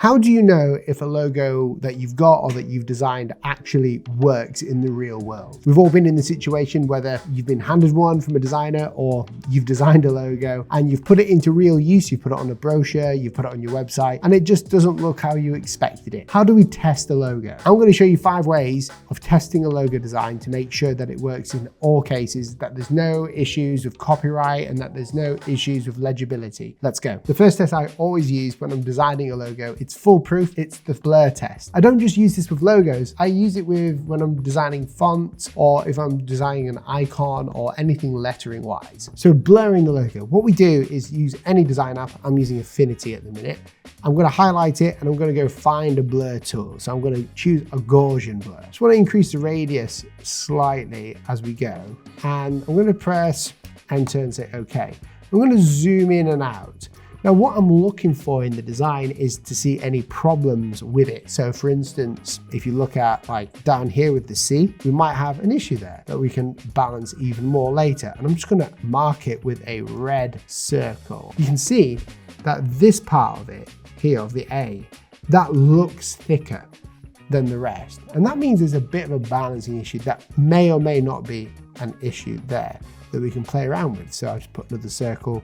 How do you know if a logo that you've got or that you've designed actually works in the real world? We've all been in the situation whether you've been handed one from a designer or you've designed a logo and you've put it into real use, you put it on a brochure, you've put it on your website, and it just doesn't look how you expected it. How do we test a logo? I'm going to show you 5 ways of testing a logo design to make sure that it works in all cases, that there's no issues with copyright and that there's no issues with legibility. Let's go. The first test I always use when I'm designing a logo, it's foolproof, it's the blur test. I don't just use this with logos, I use it with when I'm designing fonts or if I'm designing an icon or anything lettering wise. So blurring the logo, what we do is use any design app. I'm using Affinity at the minute. I'm going to highlight it and I'm going to go find a blur tool. So I'm going to choose a Gaussian blur. Just want to increase the radius slightly as we go. And I'm going to press enter and say okay. I'm going to zoom in and out. Now what I'm looking for in the design is to see any problems with it. So for instance, if you look at like down here with the C, we might have an issue there that we can balance even more later. And I'm just going to mark it with a red circle. You can see that this part of it here, of the A, that looks thicker than the rest. And that means there's a bit of a balancing issue that may or may not be an issue there that we can play around with. So I'll just put another circle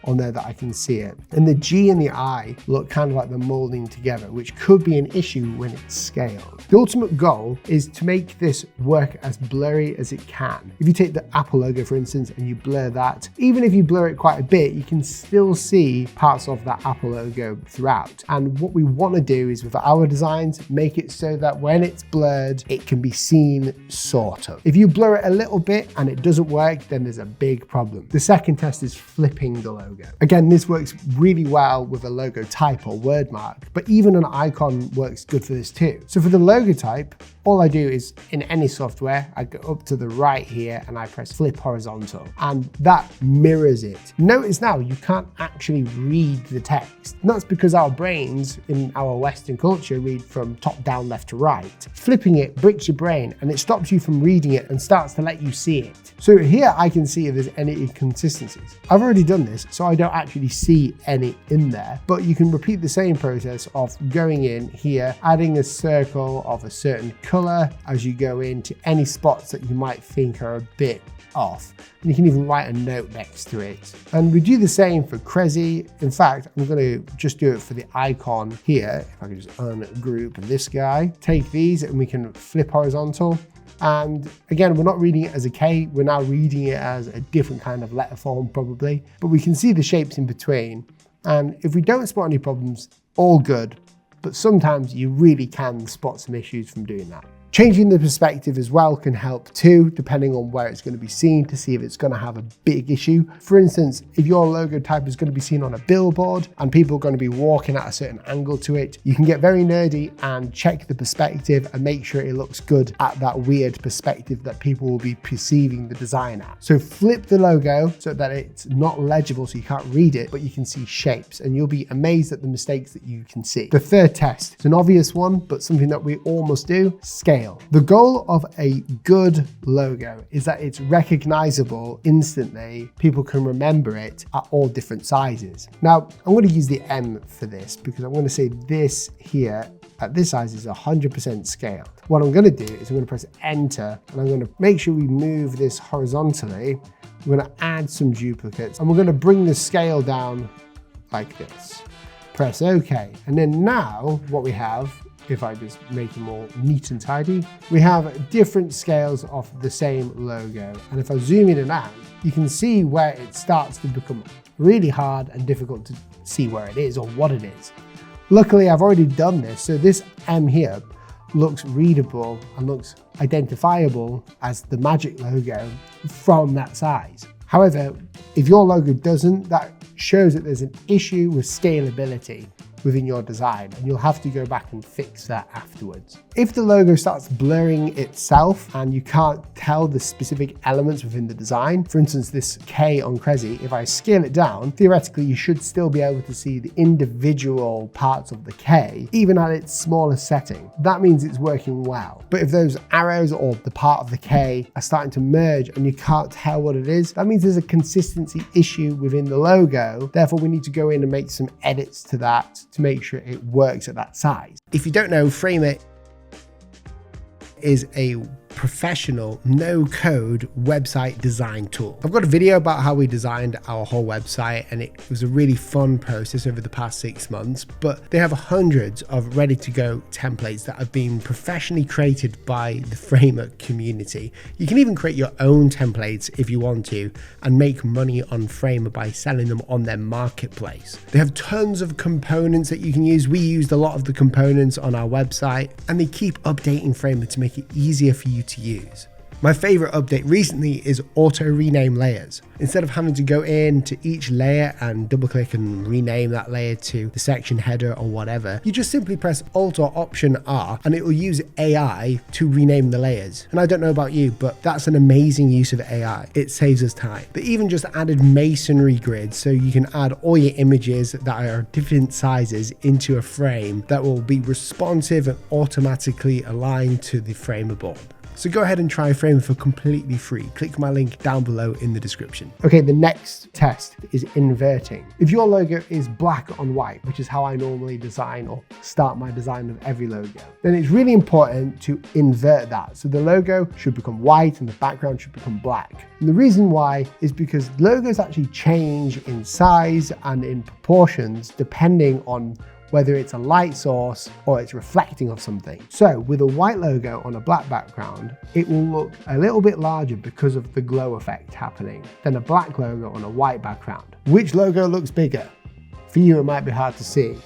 on there that I can see it. And the G and the I look kind of like they're molding together, which could be an issue when it's scaled. The ultimate goal is to make this work as blurry as it can. If you take the Apple logo, for instance, and you blur that, even if you blur it quite a bit, you can still see parts of that Apple logo throughout. And what we want to do is with our designs, make it so that when it's blurred, it can be seen sort of. If you blur it a little bit and it doesn't work, then there's a big problem. The second test is flipping the logo. Again, this works really well with a logo type or word mark, but even an icon works good for this too. So for the logo type, all I do is in any software, I go up to the right here and I press flip horizontal and that mirrors it. Notice now you can't actually read the text. And that's because our brains in our Western culture read from top down, left to right. Flipping it breaks your brain and it stops you from reading it and starts to let you see it. So here I can see if there's any inconsistencies. I've already done this, so I don't actually see any in there, but you can repeat the same process of going in here, adding a circle of a certain color as you go into any spots that you might think are a bit off. And you can even write a note next to it. And we do the same for Crazy. In fact, I'm going to just do it for the icon here. If I can just ungroup this guy, take these and we can flip horizontal. And again, we're not reading it as a K, we're now reading it as a different kind of letter form probably, but we can see the shapes in between. And if we don't spot any problems, all good, but sometimes you really can spot some issues from doing that. Changing the perspective as well can help too, depending on where it's going to be seen to see if it's going to have a big issue. For instance, if your logo type is going to be seen on a billboard and people are going to be walking at a certain angle to it, you can get very nerdy and check the perspective and make sure it looks good at that weird perspective that people will be perceiving the design at. So flip the logo so that it's not legible so you can't read it, but you can see shapes and you'll be amazed at the mistakes that you can see. The third test, it's an obvious one, but something that we all must do, scale. The goal of a good logo is that it's recognizable instantly. People can remember it at all different sizes. Now, I'm going to use the M for this because I'm going to say this here at this size is 100% scaled. What I'm going to do is I'm going to press enter and I'm going to make sure we move this horizontally. We're going to add some duplicates and we're going to bring the scale down like this. Press OK. And then now what we have, if I just make it more neat and tidy, we have different scales of the same logo. And if I zoom in and out, you can see where it starts to become really hard and difficult to see where it is or what it is. Luckily, I've already done this. So this M here looks readable and looks identifiable as the Magic logo from that size. However, if your logo doesn't, that shows that there's an issue with scalability within your design, and you'll have to go back and fix that afterwards. If the logo starts blurring itself and you can't tell the specific elements within the design, for instance, this K on Crazy, if I scale it down, theoretically, you should still be able to see the individual parts of the K, even at its smallest setting. That means it's working well. But if those arrows or the part of the K are starting to merge and you can't tell what it is, that means there's a consistency issue within the logo. Therefore, we need to go in and make some edits to that to make sure it works at that size. If you don't know, Framer is a professional no-code website design tool. I've got a video about how we designed our whole website, and it was a really fun process over the past 6 months, but they have hundreds of ready-to-go templates that have been professionally created by the Framer community. You can even create your own templates if you want to and make money on Framer by selling them on their marketplace. They have tons of components that you can use. We used a lot of the components on our website, and they keep updating Framer to make it easier for you to use. My favorite update recently is auto rename layers. Instead of having to go into each layer and double click and rename that layer to the section header or whatever, you just simply press Alt or Option R and it will use AI to rename the layers. And I don't know about you, but that's an amazing use of AI. It saves us time. They even just added masonry grids, so you can add all your images that are different sizes into a frame that will be responsive and automatically aligned to the Framer board. So go ahead and try Framer for completely free. Click my link down below in the description. Okay, the next test is inverting. If your logo is black on white, which is how I normally design or start my design of every logo, then it's really important to invert that. So the logo should become white and the background should become black. And the reason why is because logos actually change in size and in proportions depending on whether it's a light source or it's reflecting off something. So with a white logo on a black background, it will look a little bit larger because of the glow effect happening than a black logo on a white background. Which logo looks bigger? For you, it might be hard to see,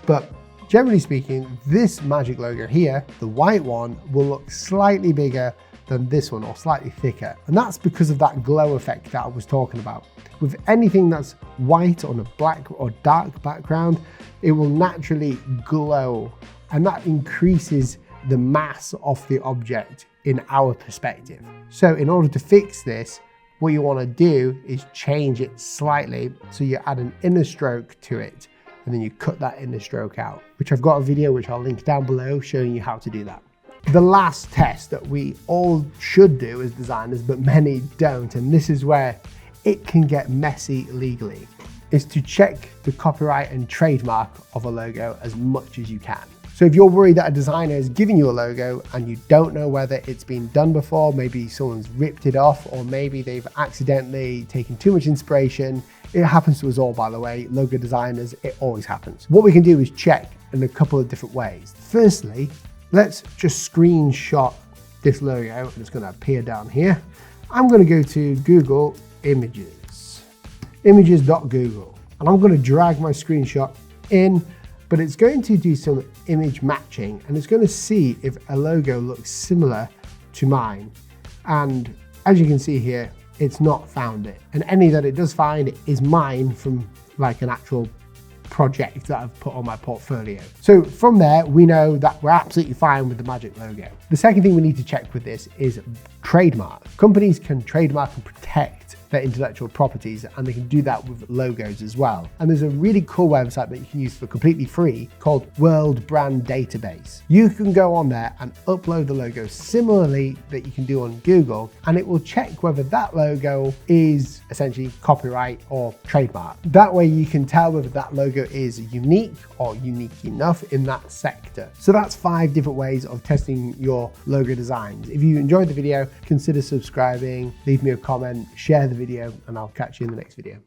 but generally speaking, this magic logo here, the white one, will look slightly bigger than this one or slightly thicker. And that's because of that glow effect that I was talking about. With anything that's white on a black or dark background, it will naturally glow, and that increases the mass of the object in our perspective. So in order to fix this, what you want to do is change it slightly. So you add an inner stroke to it, and then you cut that inner stroke out, which I've got a video which I'll link down below showing you how to do that. The last test that we all should do as designers, but many don't, and this is where it can get messy legally, is to check the copyright and trademark of a logo as much as you can. So if you're worried that a designer is giving you a logo and you don't know whether it's been done before, maybe someone's ripped it off, or maybe they've accidentally taken too much inspiration. It happens to us all, by the way, logo designers, it always happens. What we can do is check in a couple of different ways. Firstly, let's just screenshot this logo, and it's going to appear down here. I'm going to go to Google images.google, and I'm going to drag my screenshot in, but it's going to do some image matching, and it's going to see if a logo looks similar to mine. And as you can see here, it's not found it. And any that it does find is mine from like an actual project that I've put on my portfolio. So from there, we know that we're absolutely fine with the magic logo. The second thing we need to check with this is trademark. Companies can trademark and protect their intellectual properties, and they can do that with logos as well. And there's a really cool website that you can use for completely free called World Brand Database. You can go on there and upload the logo similarly that you can do on Google, and it will check whether that logo is essentially copyright or trademark. That way you can tell whether that logo is unique or unique enough in that sector. So that's 5 different ways of testing your logo designs. If you enjoyed the video, consider subscribing, leave me a comment, share the video, and I'll catch you in the next video.